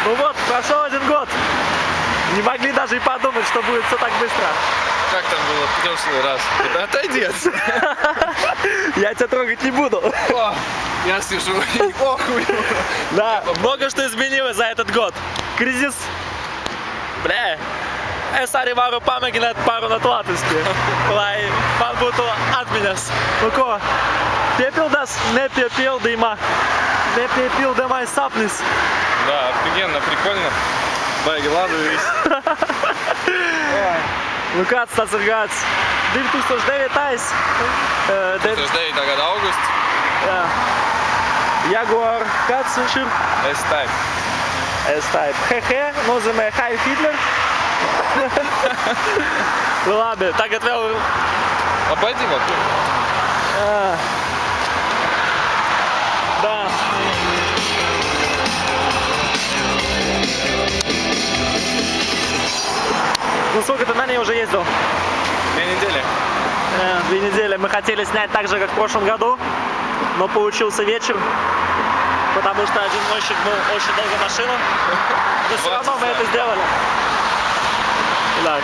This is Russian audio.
Ну вот, прошел 1 год. Не могли даже и подумать, что будет все так быстро. Как там было в прошлый раз? Да отойди отсюда. Я тебя трогать не буду. О, я сижу и охую. Да, много что изменилось за этот год. Кризис. Bля, es arī varu pamēģināt parunāt latviski, lai man būtu atmiņas. Nu ko, piepildās nepiepildamais sapnis. Да, офигенно, прикольно. Baigi labi viss. Nu kāds tas ir gads? 2009. 2009. gada augusts. Jā. Jaguar, kāds viņš ir? S-Type. S-Type. Hehe nozīmē Heil Hitler. Nu labi, tagad vēl... Обойди вокруг. Да. Ну сколько ты на ней уже ездил? 2 недели. 2 недели. Мы хотели снять так же, как в прошлом году, но получился вечер, потому что один мойщик был очень долго машину. Но все равно мы это сделали. Да.